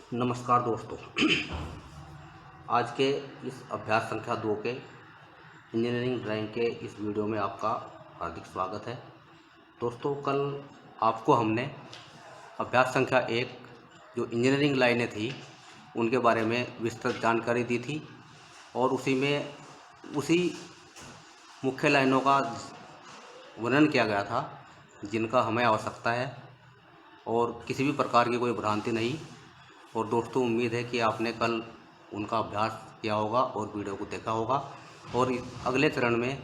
नमस्कार दोस्तों। आज के इस अभ्यास संख्या 2 के इंजीनियरिंग ड्राइंग के इस वीडियो में आपका हार्दिक स्वागत है। दोस्तों, कल आपको हमने अभ्यास संख्या 1 जो इंजीनियरिंग लाइनें थी उनके बारे में विस्तृत जानकारी दी थी और उसी मुख्य लाइनों का वर्णन किया गया था जिनका हमें आवश्यकता है और किसी भी प्रकार की कोई भ्रांति नहीं। और दोस्तों, उम्मीद है कि आपने कल उनका अभ्यास किया होगा और वीडियो को देखा होगा। और अगले चरण में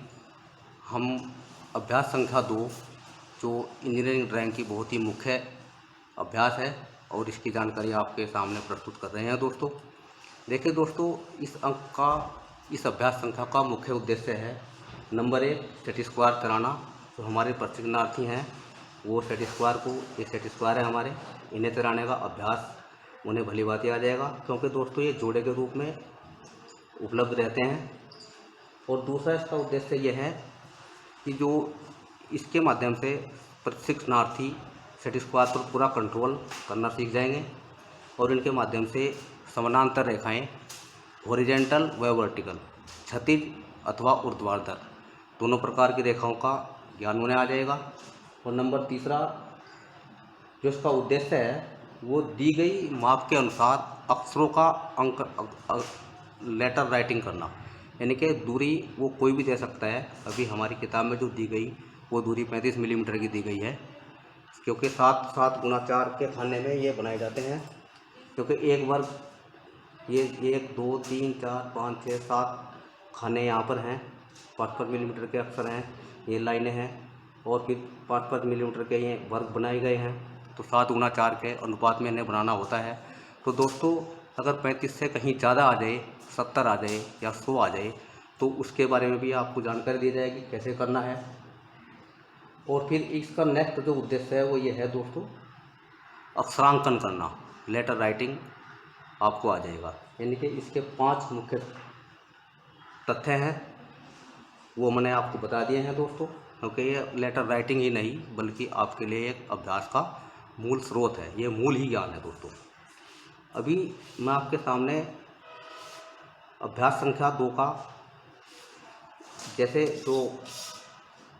हम अभ्यास संख्या 2 जो इंजीनियरिंग ड्राइंग की बहुत ही मुख्य अभ्यास है और इसकी जानकारी आपके सामने प्रस्तुत कर रहे हैं। दोस्तों देखिए दोस्तों, इस अभ्यास संख्या का मुख्य उद्देश्य है नंबर 1 सेट स्क्वायर तराना। जो हमारे प्रशिक्षणार्थी हैं वो सेट स्क्वायर को, ये सेट स्क्वायर है हमारे, इन्हें तराने का अभ्यास उन्हें भली बात आ जाएगा, क्योंकि दोस्तों ये जोड़े के रूप में उपलब्ध रहते हैं। और दूसरा इसका उद्देश्य यह है कि जो इसके माध्यम से प्रशिक्षणार्थी सेट स्क्वायर पर पूरा कंट्रोल करना सीख जाएंगे और इनके माध्यम से समानांतर रेखाएं, हॉरिजेंटल व वर्टिकल, क्षैतिज अथवा ऊर्ध्वाधर दोनों प्रकार की रेखाओं का ज्ञान उन्हें आ जाएगा। और नंबर तीसरा जो इसका उद्देश्य है वो दी गई माप के अनुसार अक्षरों का लेटर राइटिंग करना, यानी कि दूरी वो कोई भी दे सकता है। अभी हमारी किताब में जो दी गई वो दूरी 35 मिलीमीटर की दी गई है, क्योंकि 7 गुना 4 के खाने में ये बनाए जाते हैं। क्योंकि एक वर्ग ये 1 2 3 4 5 6 7 खाने यहाँ पर हैं, 5 मिलीमीटर के अक्षर हैं, ये लाइनें हैं और फिर 5 मिलीमीटर के ये वर्ग बनाए गए हैं। तो 7 गुना 4 के अनुपात में इन्हें बनाना होता है। तो दोस्तों, अगर 35 से कहीं ज़्यादा आ जाए, 70 आ जाए या 100 आ जाए, तो उसके बारे में भी आपको जानकारी दी जाएगी कैसे करना है। और फिर इसका नेक्स्ट जो उद्देश्य है वो ये है दोस्तों, अक्षरांकन करना, लेटर राइटिंग आपको आ जाएगा। यानी कि इसके 5 मुख्य तथ्य हैं वो मैंने आपको बता दिए हैं दोस्तों, क्योंकि ये लेटर राइटिंग ही नहीं बल्कि आपके लिए एक अभ्यास का मूल स्रोत है, ये मूल ही ज्ञान है दोस्तों। अभी मैं आपके सामने अभ्यास संख्या 2 का जैसे जो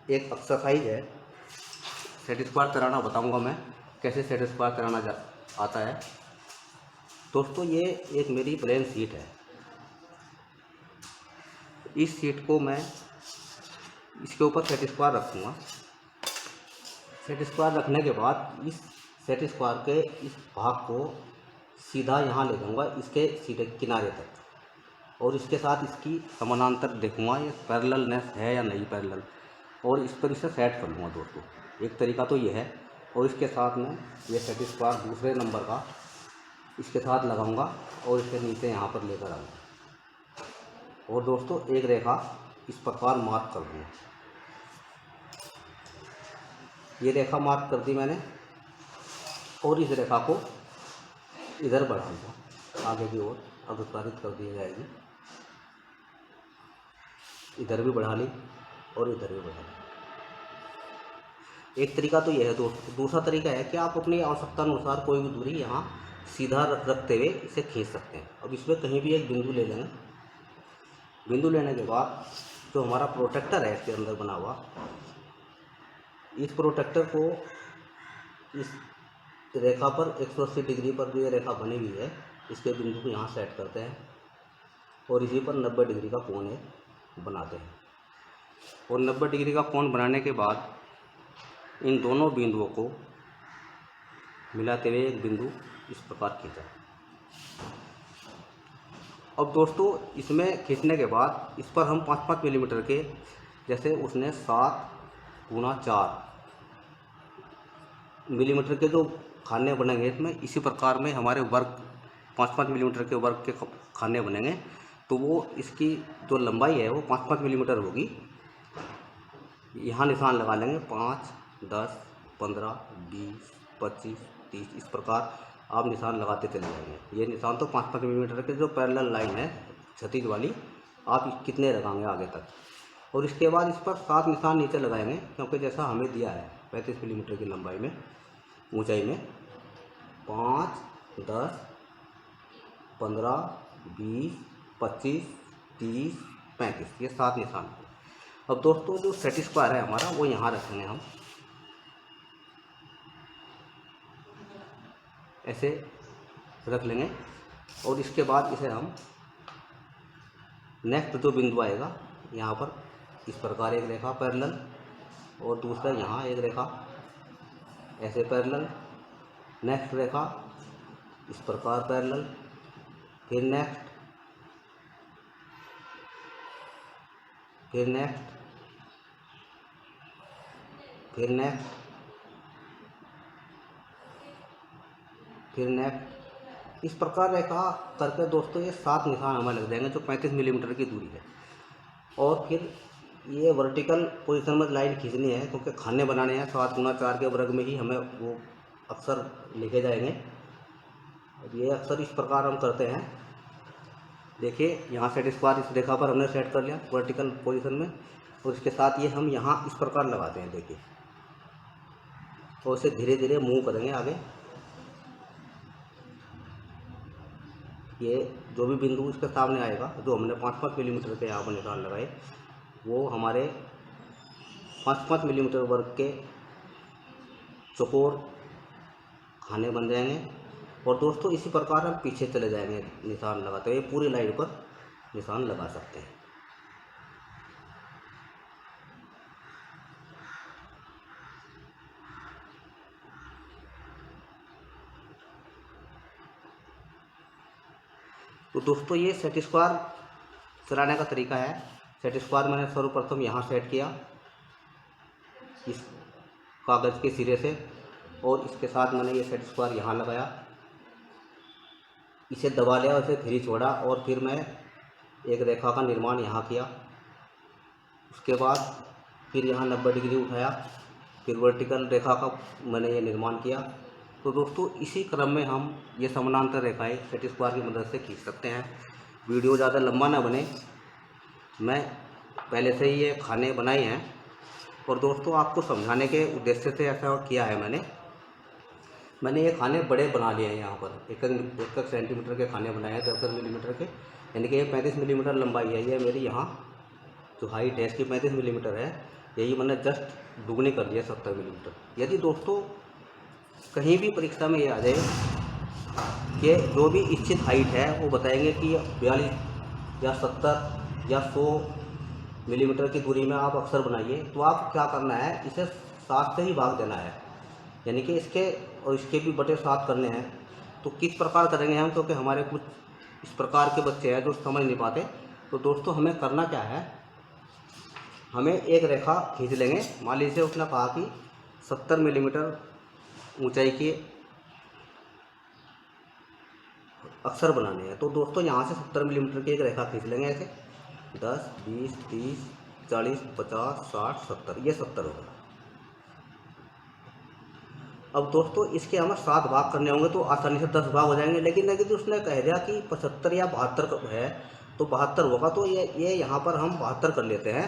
एक एक्सरसाइज है सेट स्क्वायर तराना बताऊंगा मैं कैसे सेट स्क्वायर तराना आता है। दोस्तों, ये एक मेरी प्लेन शीट है। इस शीट को मैं इसके ऊपर सेट स्क्वायर रखूँगा। सेट स्क्वायर रखने के बाद इस सेट स्क्वायर के इस भाग को सीधा यहाँ ले जाऊँगा इसके सीधे किनारे तक, और इसके साथ इसकी समानांतर देखूँगा ये पैरेललनेस है या नहीं पैरेलल, और इस पर इसे सेट कर लूँगा दोस्तों। एक तरीका तो ये है। और इसके साथ में ये सेट स्क्वायर दूसरे नंबर का इसके साथ लगाऊँगा और इसे नीचे यहाँ पर लेकर आऊँगा। और दोस्तों, एक रेखा इस प्रकार मार्क कर दूँगा। ये रेखा मार्क कर दी मैंने और इस रेखा को इधर बढ़ाऊँगा, आगे की ओर अग्रसारित कर दी जाएगी। इधर भी बढ़ा ली और इधर भी बढ़ा ली। एक तरीका तो यह है दोस्तों। दूसरा तरीका है कि आप अपनी आवश्यकता अनुसार कोई भी दूरी यहाँ सीधा रखते हुए इसे खींच सकते हैं। अब इसमें कहीं भी एक बिंदु ले लेंगे। बिंदु लेने के बाद जो हमारा प्रोटेक्टर है इसके अंदर बना हुआ, इस प्रोटेक्टर को इस रेखा पर 180 डिग्री पर जो ये रेखा बनी हुई है इसके बिंदु को यहाँ सेट करते हैं और इसी पर 90 डिग्री का कोण बनाते हैं। और 90 डिग्री का कोण बनाने के बाद इन दोनों बिंदुओं को मिलाते हुए एक बिंदु इस प्रकार खींचा। अब दोस्तों, इसमें खींचने के बाद इस पर हम 5 मिलीमीटर के, जैसे उसने 7 गुना 4 मिलीमीटर के जो खाने बनेंगे इसमें, इसी प्रकार में हमारे वर्ग 5 मिलीमीटर के वर्ग के खाने बनेंगे। तो वो इसकी जो लंबाई है वो 5 मिलीमीटर होगी। यहाँ निशान लगा लेंगे 5 10 15 20 25 30, इस प्रकार आप निशान लगाते चले जाएंगे। ये निशान तो 5 मिलीमीटर के जो पैरेलल लाइन है क्षैतिज वाली, आप कितने लगाएंगे आगे तक। और इसके बाद इस पर 7 निशान नीचे लगाएंगे, क्योंकि जैसा हमें दिया है 35 मिलीमीटर की लंबाई में, ऊंचाई में 5 10 15, 20, 25, 30, 35, ये 7 निशान। अब दोस्तों जो सेट स्क्वायर है हमारा वो यहाँ रखेंगे हम, ऐसे रख लेंगे। और इसके बाद इसे हम नेक्स्ट जो बिंदु आएगा यहाँ पर इस प्रकार एक रेखा पैरेलल, और दूसरा यहाँ एक रेखा ऐसे पैरेलल, नेक्स्ट रेखा इस प्रकार पैरेलल, फिर नेक्स्ट, फिर नेक्स्ट, फिर नेक्स्ट, फिर नेक्स्ट, इस प्रकार रेखा करके दोस्तों ये 7 निशान हमें लग जाएंगे जो 35 मिलीमीटर की दूरी है। और फिर ये वर्टिकल पोजीशन में लाइन खींचनी है क्योंकि खाने बनाने हैं, 7 गुना 4 के वर्ग में ही हमें वो अक्सर लिखे जाएंगे। अब ये अक्सर इस प्रकार हम करते हैं। देखिए यहाँ सेट स्क्वायर इस रेखा पर हमने सेट कर लिया वर्टिकल पोजीशन में, और इसके साथ ये हम यहाँ इस प्रकार लगाते हैं। देखिए, और इसे धीरे धीरे मूव करेंगे आगे। ये जो भी बिंदु इसके सामने आएगा, जो हमने 5-5 मिलीमीटर के यहाँ पर निशान लगाए, वो हमारे 5-5 मिलीमीटर वर्ग के चौकोर खाने बन जाएंगे। और दोस्तों इसी प्रकार हम पीछे चले जाएंगे निशान लगाते हुए, पूरी लाइन पर निशान लगा सकते हैं। तो दोस्तों ये सेट स्क्वायर चलाने का तरीका है। सेट स्क्वायर मैंने सर्वप्रथम यहाँ सेट किया इस कागज़ के सिरे से, और इसके साथ मैंने ये सेट स्क्वायर यहाँ लगाया, इसे दबा लिया और इसे फ्री छोड़ा, और फिर मैं एक रेखा का निर्माण यहाँ किया। उसके बाद फिर यहाँ 90 डिग्री उठाया, फिर वर्टिकल रेखा का मैंने ये निर्माण किया। तो दोस्तों इसी क्रम में हम ये समानांतर रेखाएं सेट स्क्वायर की मदद से खींच सकते हैं। वीडियो ज़्यादा लंबा ना बने, मैं पहले से ही ये खाने बनाए हैं, और दोस्तों आपको समझाने के उद्देश्य से ऐसा किया है। मैंने ये खाने बड़े बना लिए हैं। यहाँ पर 1 सेंटीमीटर के खाने बनाए हैं, 10 मिलीमीटर के, यानी कि ये 35 मिलीमीटर लंबाई है। ये मेरी यहाँ जो हाइट है इसकी 35 मिलीमीटर है, यही मैंने जस्ट दुगनी कर दिया 70 मिलीमीटर। यदि दोस्तों कहीं भी परीक्षा में ये आ जाए कि जो भी इच्छित हाइट है वो बताएंगे कि 42 या 70 या 100 मिलीमीटर की दूरी में आप अक्सर बनाइए, तो आप क्या करना है, इसे 7 से ही भाग देना है, यानी कि इसके और इसके भी बटे 7 करने हैं। तो किस प्रकार करेंगे हम, क्योंकि हमारे कुछ इस प्रकार के बच्चे हैं जो समझ नहीं पाते। तो दोस्तों हमें करना क्या है, हमें एक रेखा खींच लेंगे। मान लीजिए उसने कहा कि 70 मिलीमीटर ऊंचाई के अक्षर बनाने हैं, तो दोस्तों यहाँ से 70 मिलीमीटर की एक रेखा खींच लेंगे ऐसे, 10, 20, 30, 40, 50, 60, 70, ये 70 होगा। अब दोस्तों इसके हमें 7 भाग करने होंगे तो आसानी से 10 भाग हो जाएंगे। लेकिन अगर उसने कह दिया कि 75 या 72 है तो 72 होगा, तो ये यहाँ पर हम 72 कर लेते हैं,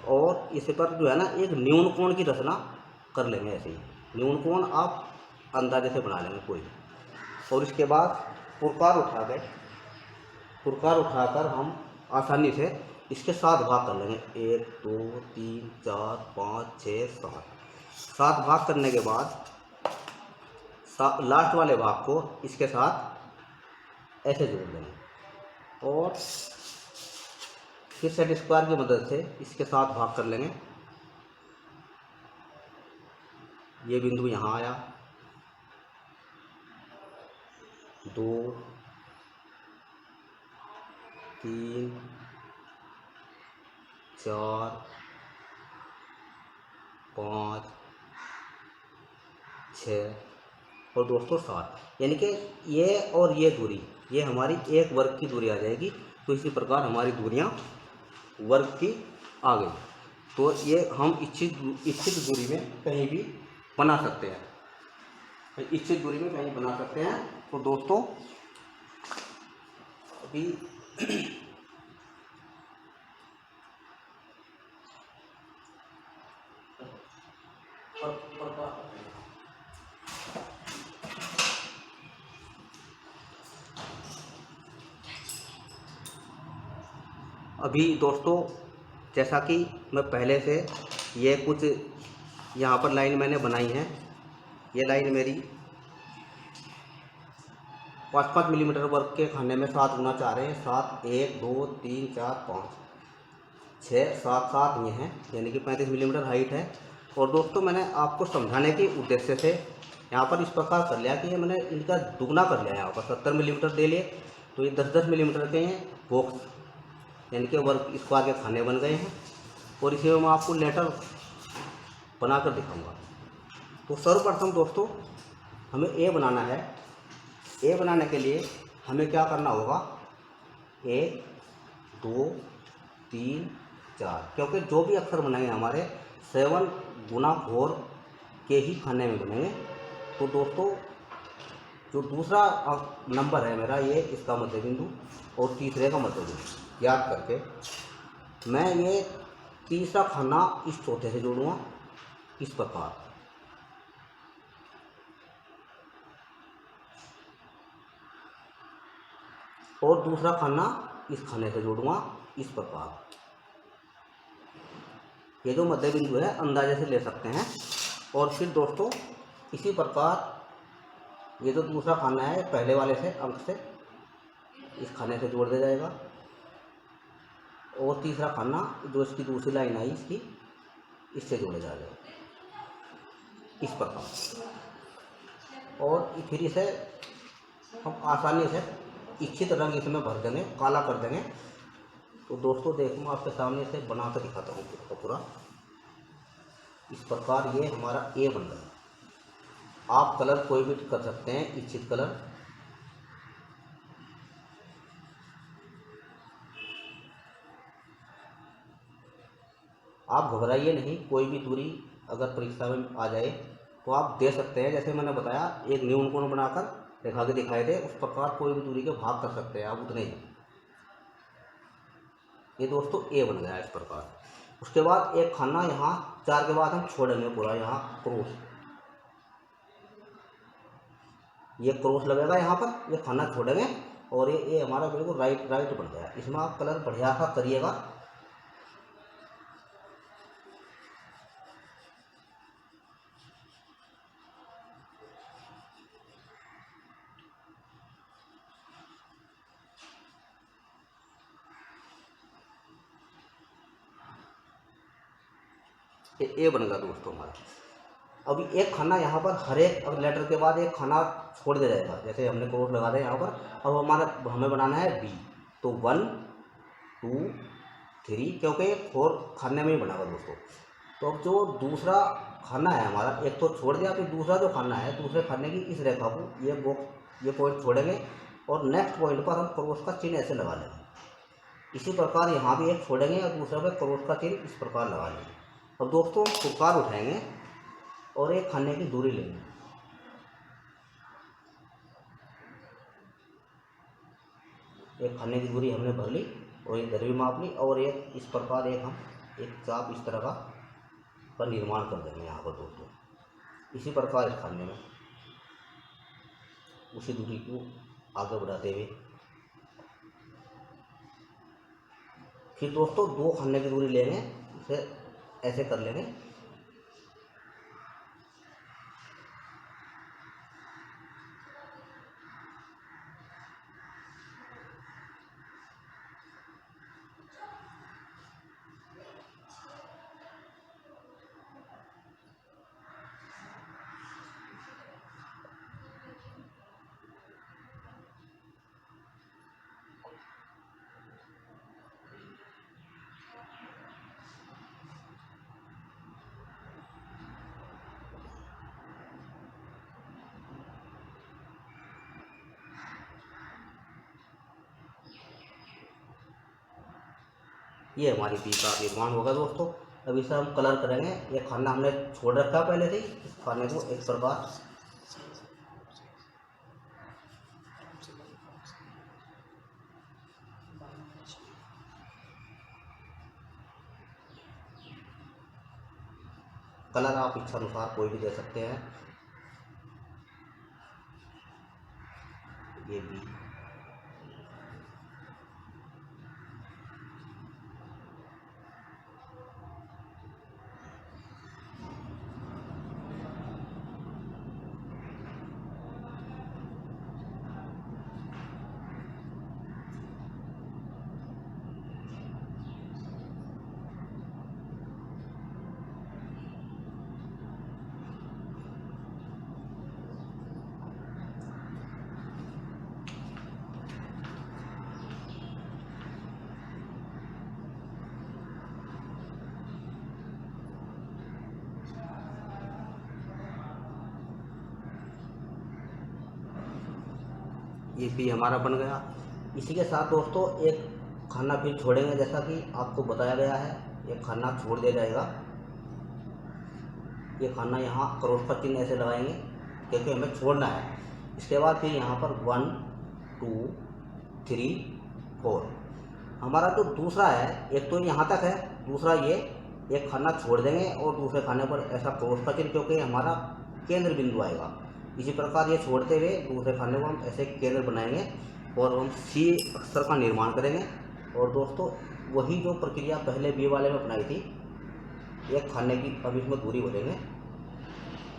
और इस पर जो है ना एक न्यून कोण की रचना कर लेंगे। ऐसे ही न्यून कोण आप अंदाजे से बना लेंगे कोई, और इसके बाद पुरकार उठाकर हम आसानी से इसके 7 भाग कर लेंगे। 1, 2, 3, 4, 5, 6, 7 भाग करने के बाद लास्ट वाले भाग को इसके साथ ऐसे जोड़ देंगे, और फिर सेट स्क्वायर की मदद से इसके साथ भाग कर लेंगे। ये बिंदु यहाँ आया, 2, 3, 4, 5, 6 और दोस्तों 7, यानी कि ये और ये दूरी, ये हमारी एक वर्ग की दूरी आ जाएगी। तो इसी प्रकार हमारी दूरियां वर्ग की आ गई। तो ये हम इच्छित दूरी में कहीं भी बना सकते हैं, इच्छित दूरी में कहीं बना सकते हैं। तो दोस्तों अभी अभी दोस्तों जैसा कि मैं पहले से ये कुछ यहाँ पर लाइन मैंने बनाई है, ये लाइन मेरी 5-5 मिलीमीटर वर्ग के खाने में 7 गुना 4 है। 7 1 2 3 4 5 6 7 7 ये हैं, यानी कि 35 मिलीमीटर हाइट है। और दोस्तों मैंने आपको समझाने के उद्देश्य से यहाँ पर इस प्रकार कर लिया कि ये मैंने इनका दुगना कर लिया। यहाँ पर 70 मिलीमीटर दे लिए, तो ये 10-10 मिलीमीटर के हैं बॉक्स, यानी कि वर्ग स्क्वायर के खाने बन गए हैं। और इसी में मैं आपको लेटर बनाकर दिखाऊंगा। तो सर्वप्रथम दोस्तों हमें ए बनाना है। ए बनाने के लिए हमें क्या करना होगा, 1 2 3 4, क्योंकि जो भी अक्षर बनेंगे हमारे 7 गुना 4 के ही खाने में बनेंगे। तो दोस्तों जो दूसरा नंबर है मेरा, ये इसका मध्य बिंदु और तीसरे का मध्य बिंदु याद करके मैं ये तीसरा खाना इस चौथे से जोड़ूंगा इस प्रकार, और दूसरा खाना इस खाने से जोड़ूंगा इस प्रकार। ये जो मध्य बिंदु है अंदाजे से ले सकते हैं। और फिर दोस्तों इसी प्रकार ये जो दूसरा खाना है पहले वाले से अंक से इस खाने से जोड़ दिया जाएगा, और तीसरा खाना जो इसकी दूसरी लाइन आई इसकी, इससे जोड़ा जाएगा इस प्रकार। और फिर इसे हम आसानी से इच्छित रंग इसमें भर देंगे, काला कर देंगे। तो दोस्तों देखो मैं आपके सामने से बना कर दिखाता हूँ पूरा पूरा। इस प्रकार ये हमारा ए बन रहा है। आप कलर कोई भी कर सकते हैं, इच्छित कलर। आप घबराइए नहीं, कोई भी दूरी अगर परीक्षा में आ जाए तो आप दे सकते हैं। जैसे मैंने बताया एक न्यून कोण बनाकर रेखा के दिखाए थे, उस प्रकार कोई भी दूरी के भाग कर सकते हैं आप उतने ही। ये दोस्तों ए बन गया इस प्रकार। उसके बाद एक खाना यहाँ 4 के बाद हम छोड़ेंगे पूरा, यहाँ क्रॉस, ये क्रॉस लगेगा यहाँ पर, ये खाना छोड़ेंगे और ये हमारा बिल्कुल राइट राइट बन गया। इसमें आप कलर बढ़िया सा करिएगा। ए बन गया दोस्तों हमारा। अभी एक खाना यहाँ पर हर एक लेटर के बाद एक खाना छोड़ दिया जाएगा। जैसे हमने क्रॉस लगा दिया यहाँ पर, अब हमें बनाना है बी। तो 1 2 3, क्योंकि 4 खाने में ही बना दोस्तों। तो अब जो दूसरा खाना है हमारा, एक तो छोड़ दिया, फिर दूसरा जो खाना है दूसरे खाने की इस रेखा को ये बॉक्स ये पॉइंट छोड़ेंगे और नेक्स्ट पॉइंट पर हम क्रॉस का चिन्ह ऐसे लगा लेंगे। इसी प्रकार यहाँ भी एक छोड़ेंगे और दूसरे पर क्रॉस का चिन्ह इस प्रकार लगा लेंगे। अब दोस्तों पुकार उठाएंगे और एक खाने की दूरी लेंगे। एक खाने की दूरी हमने भर ली और ये इधर भी माप ली, और एक इस प्रकार हम एक चाप इस तरह का निर्माण कर देंगे यहाँ पर दोस्तों। इसी प्रकार इस खाने में उसी दूरी को आगे बढ़ाते हुए फिर दोस्तों 2 खाने की दूरी लेंगे, इसे ऐसे कर लेंगे। ये हमारी बी का निर्माण होगा दोस्तों। अब इसे हम कलर करेंगे। ये खाना हमने छोड़ रखा है पहले से ही, इस खाने को एक प्रकार कलर आप इच्छा अनुसार कोई भी दे सकते हैं। ये बी, ये पी हमारा बन गया। इसी के साथ दोस्तों एक खाना फिर छोड़ेंगे, जैसा कि आपको बताया गया है। एक खाना छोड़ दिया जाएगा। ये खाना यहाँ क्रॉस का चिन्ह ऐसे लगाएंगे क्योंकि हमें छोड़ना है। इसके बाद फिर यहाँ पर 1 2 3 4 हमारा जो दूसरा है, एक तो यहाँ तक है, दूसरा ये एक खाना छोड़ देंगे और दूसरे खाने पर ऐसा क्रॉस का चिन्ह, क्योंकि हमारा केंद्र बिंदु आएगा। इसी प्रकार ये छोड़ते हुए दूसरे खाने को हम ऐसे केंद्र बनाएंगे और हम सी अक्षर का निर्माण करेंगे। और दोस्तों वही जो प्रक्रिया पहले बी वाले में अपनाई थी, एक खाने की अब इसमें दूरी भरेंगे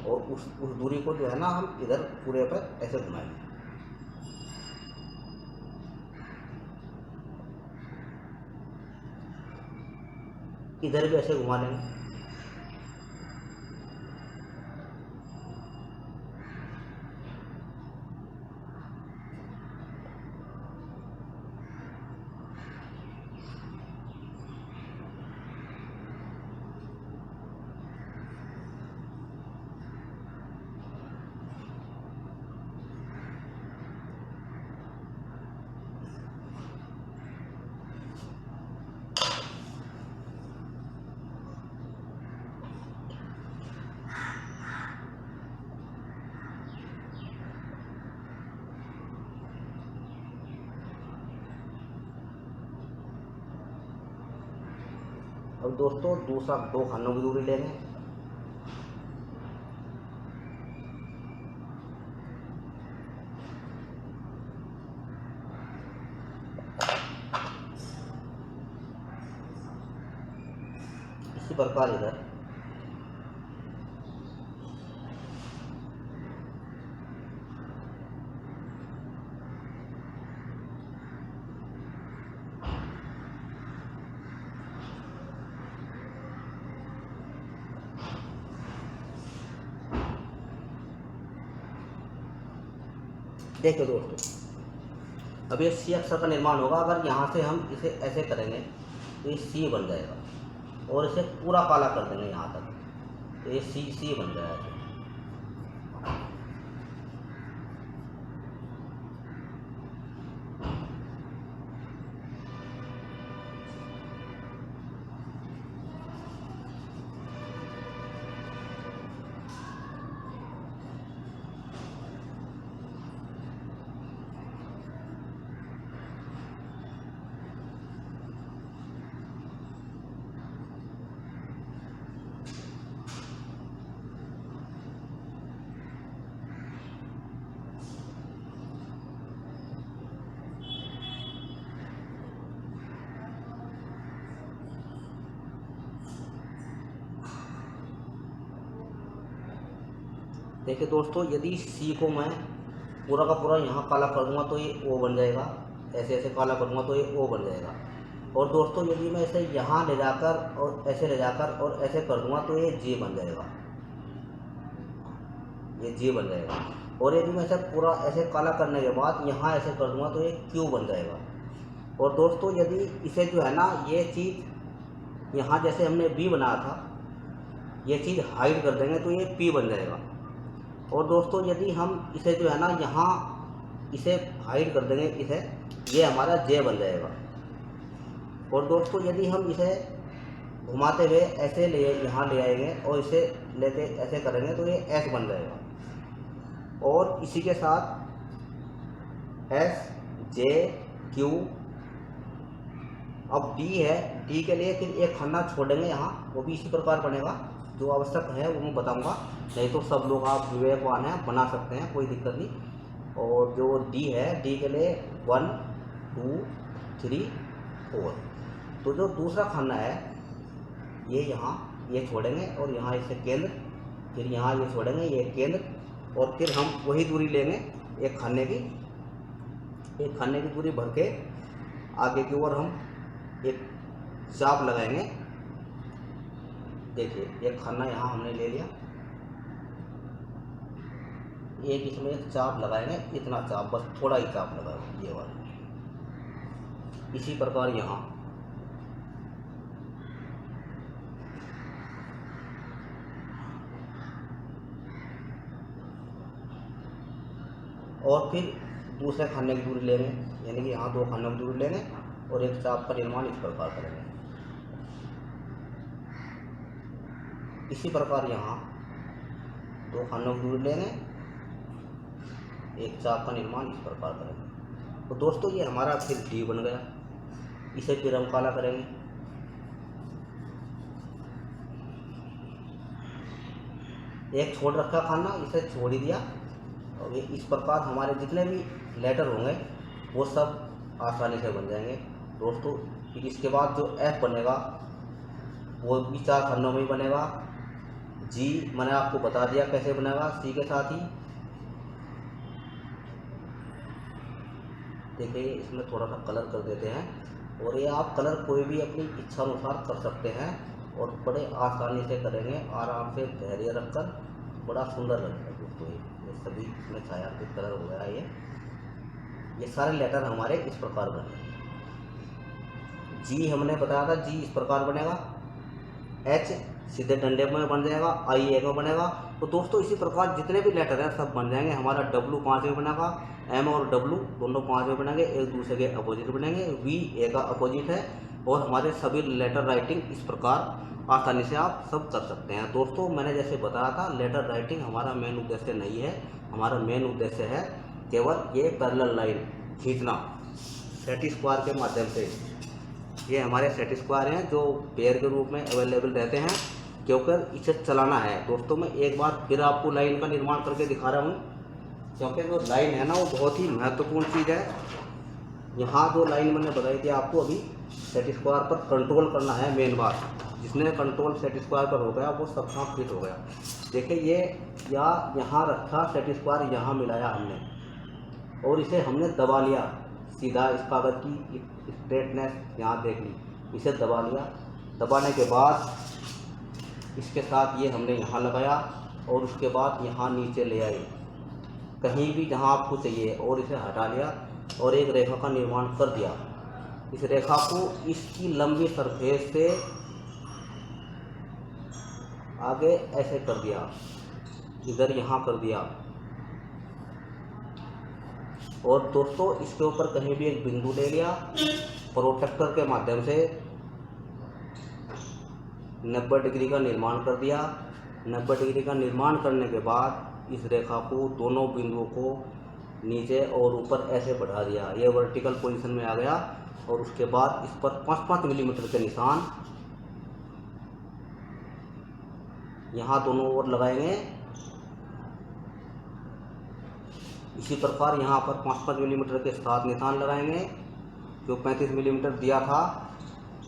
और उस दूरी को जो है ना हम इधर पूरे पर ऐसे घुमाएंगे। इधर भी ऐसे घुमा लेंगे। अब दोस्तों दूसरा 2 खानों की दूरी लेंगे। इसी प्रकार इधर देखिए दोस्तों, अब ये सी अक्षर का निर्माण होगा। अगर यहाँ से हम इसे ऐसे करेंगे तो ये सी बन जाएगा और इसे पूरा काला कर देंगे यहाँ तक, तो ये सी बन जाएगा। देखिए दोस्तों, यदि सी को मैं पूरा का पूरा यहाँ काला कर दूंगा तो ये ओ बन जाएगा। ऐसे ऐसे काला करूँगा तो ये ओ बन जाएगा। और दोस्तों यदि मैं इसे यहाँ ले जाकर और ऐसे ले जाकर और ऐसे कर दूंगा तो ये जे बन जाएगा, ये जे बन जाएगा। और यदि मैं इसे पूरा ऐसे काला करने के बाद यहाँ ऐसे कर दूंगा तो ये क्यू बन जाएगा। और दोस्तों यदि इसे जो है ना, ये चीज़ यहाँ जैसे हमने बी बनाया था, ये चीज़ हाइड कर देंगे तो ये पी बन जाएगा। और दोस्तों यदि हम इसे जो है ना यहाँ इसे हाइड कर देंगे इसे, ये हमारा जे बन जाएगा। और दोस्तों यदि हम इसे घुमाते हुए ऐसे ले यहाँ ले आएंगे और इसे लेते ऐसे करेंगे तो ये एस बन जाएगा। और इसी के साथ एस जे क्यू। अब डी है, डी के लिए फिर एक खाना छोड़ेंगे यहाँ, वो भी इसी प्रकार बनेगा। जो आवश्यक है वो मैं बताऊंगा, नहीं तो सब लोग आप विवेकवान हैं, बना सकते हैं, कोई दिक्कत नहीं। और जो डी है, डी के लिए 1 2 3 4। तो जो दूसरा खाना है ये यहाँ ये छोड़ेंगे और यहाँ इसे केंद्र, फिर यहाँ ये छोड़ेंगे ये केंद्र, और फिर हम वही दूरी लेंगे एक खाने की दूरी भर के आगे की ओर हम एक चाप लगाएंगे। देखिए एक खाना यहाँ हमने ले लिया, एक इसमें एक चाप लगाएंगे, इतना चाप, बस थोड़ा ही चाप लगाएंगे ये वाला। इसी प्रकार यहाँ और फिर दूसरे खाने की दूरी लेंगे, यानी कि यहाँ 2 खानों की दूरी लेंगे और एक चाप का निर्माण इस प्रकार करेंगे। इसी प्रकार यहाँ 2 खानों की दूरी लेंगे, एक चाप का निर्माण इस प्रकार करेंगे। तो दोस्तों ये हमारा फिर डी बन गया। इसे फिर हम काला करेंगे। एक छोड़ रखा खाना, इसे छोड़ ही दिया। और ये इस प्रकार हमारे जितने भी लेटर होंगे वो सब आसानी से बन जाएंगे दोस्तों। फिर इसके बाद जो एफ बनेगा वो भी 4 खंडों में ही बनेगा। जी मैंने आपको बता दिया कैसे बनेगा, सी के साथ ही। देखिए इसमें थोड़ा सा कलर कर देते हैं, और ये आप कलर कोई भी अपनी इच्छा अनुसार कर सकते हैं और बड़े आसानी से करेंगे, आराम से धैर्य रखकर। बड़ा सुंदर लगेगा दोस्तों। ये सभी इसमें छायांकित कलर हो गया। ये सारे लेटर हमारे इस प्रकार बने। जी हमने बताया था, जी इस प्रकार बनेगा। एच सीधे डंडे में बन जाएगा, आई एक में बनेगा। तो दोस्तों इसी प्रकार जितने भी लेटर हैं सब बन जाएंगे। हमारा डब्लू 5 में बनेगा, एम और डब्लू दोनों 5 में बनेंगे, एक दूसरे के अपोजिट बनेंगे। वी ए का अपोजिट है। और हमारे सभी लेटर राइटिंग इस प्रकार आसानी से आप सब कर सकते हैं दोस्तों। मैंने जैसे बताया था, लेटर राइटिंग हमारा मेन उद्देश्य नहीं है। हमारा मेन उद्देश्य है केवल ये पैरेलल लाइन खींचना सेट स्क्वायर के माध्यम से। ये हमारे सेट स्क्वायर हैं जो पेयर के रूप में अवेलेबल रहते हैं, क्योंकि इसे चलाना है दोस्तों। मैं एक बार फिर आपको लाइन का निर्माण करके दिखा रहा हूँ, क्योंकि जो लाइन है ना वो बहुत ही महत्वपूर्ण चीज़ है। यहाँ जो लाइन मैंने बताई थी आपको अभी, सेट स्क्वायर पर कंट्रोल करना है मेन बात। जिसने कंट्रोल सेट स्क्वायर पर हो गया वो सब काम फिट हो गया। देखिए ये यहाँ रखा सेट स्क्वायर, यहाँ मिलाया हमने और इसे हमने दबा लिया सीधा। इस कागज़ की स्ट्रेटनेस यहाँ देख ली, इसे दबा लिया। दबाने के बाद इसके साथ ये हमने यहाँ लगाया और उसके बाद यहाँ नीचे ले आए कहीं भी जहाँ आपको चाहिए, और इसे हटा लिया और एक रेखा का निर्माण कर दिया। इस रेखा को इसकी लंबी सरफेस से आगे ऐसे कर दिया, इधर यहाँ कर दिया। और दोस्तों इसके ऊपर कहीं भी एक बिंदु ले लिया, प्रोट्रैक्टर के माध्यम से 90 डिग्री का निर्माण कर दिया। 90 डिग्री का निर्माण करने के बाद इस रेखा को, दोनों बिंदुओं को नीचे और ऊपर ऐसे बढ़ा दिया। ये वर्टिकल पोजीशन में आ गया। और उसके बाद इस पर 5-5 मिलीमीटर के निशान यहाँ दोनों ओर लगाएंगे। इसी प्रकार यहाँ पर 5-5 मिलीमीटर के साथ निशान लगाएंगे। जो 35 मिलीमीटर दिया था,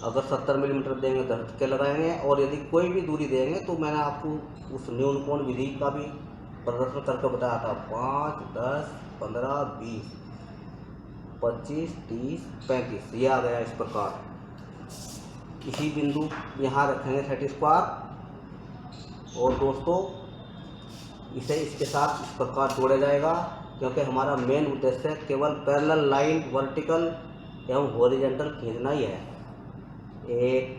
अगर 70 मिलीमीटर देंगे तो हट के लगाएंगे, और यदि कोई भी दूरी देंगे तो मैंने आपको उस न्यून कोण विधि का भी प्रदर्शन करके बताया था। 5, 10, 15, 20, 25, 30, 35 ये आ गया इस प्रकार। इसी बिंदु यहाँ रखेंगे सेट स्क्वायर, और दोस्तों इसे इसके साथ इस प्रकार जोड़ा जाएगा, क्योंकि हमारा मेन उद्देश्य केवल पैरेलल लाइन, वर्टिकल एवं हॉरिजॉन्टल खींचना ही है। 1,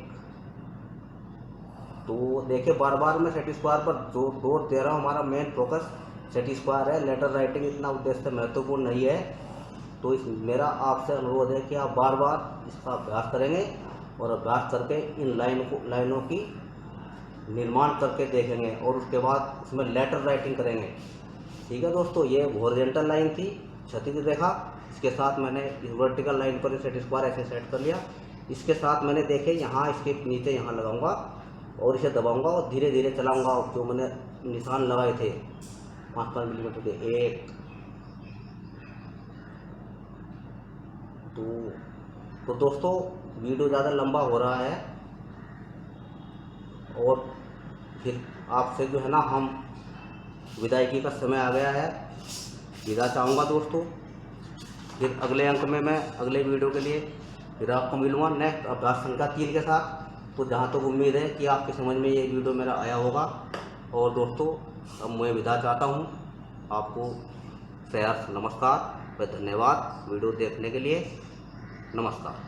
2 देखिए बार बार मैं सेट स्क्वायर पर जो जोर दे रहा हूँ। हमारा मेन फोकस सेट स्क्वायर है, लेटर राइटिंग इतना उद्देश्य महत्वपूर्ण नहीं है। तो इस मेरा आपसे अनुरोध है कि आप बार बार इसका अभ्यास करेंगे और अभ्यास करके इन लाइनों की निर्माण करके देखेंगे, और उसके बाद उसमें लेटर राइटिंग करेंगे। ठीक है दोस्तों, ये हॉरिजॉन्टल लाइन थी, क्षैतिज रेखा। इसके साथ मैंने इस वर्टिकल लाइन पर सेट स्क्वायर ऐसे सेट कर लिया। इसके साथ मैंने देखे यहाँ इसके नीचे यहाँ लगाऊंगा और इसे दबाऊंगा और धीरे धीरे चलाऊंगा। जो मैंने निशान लगाए थे 5-5 मिलीमीटर के, 1, 2। तो दोस्तों वीडियो ज़्यादा लंबा हो रहा है और फिर आपसे जो है ना हम विदायगी का समय आ गया है, विदा चाहूँगा दोस्तों। फिर अगले अंक में मैं अगले वीडियो के लिए फिर आपको मिलूँगा नेक्स्ट अभ्यास संख्या 3 के साथ। तो जहाँ तक उम्मीद है कि आपकी समझ में ये वीडियो मेरा आया होगा। और दोस्तों अब मैं विदा चाहता हूँ आपको। सहर्ष नमस्कार व धन्यवाद वीडियो देखने के लिए। नमस्कार।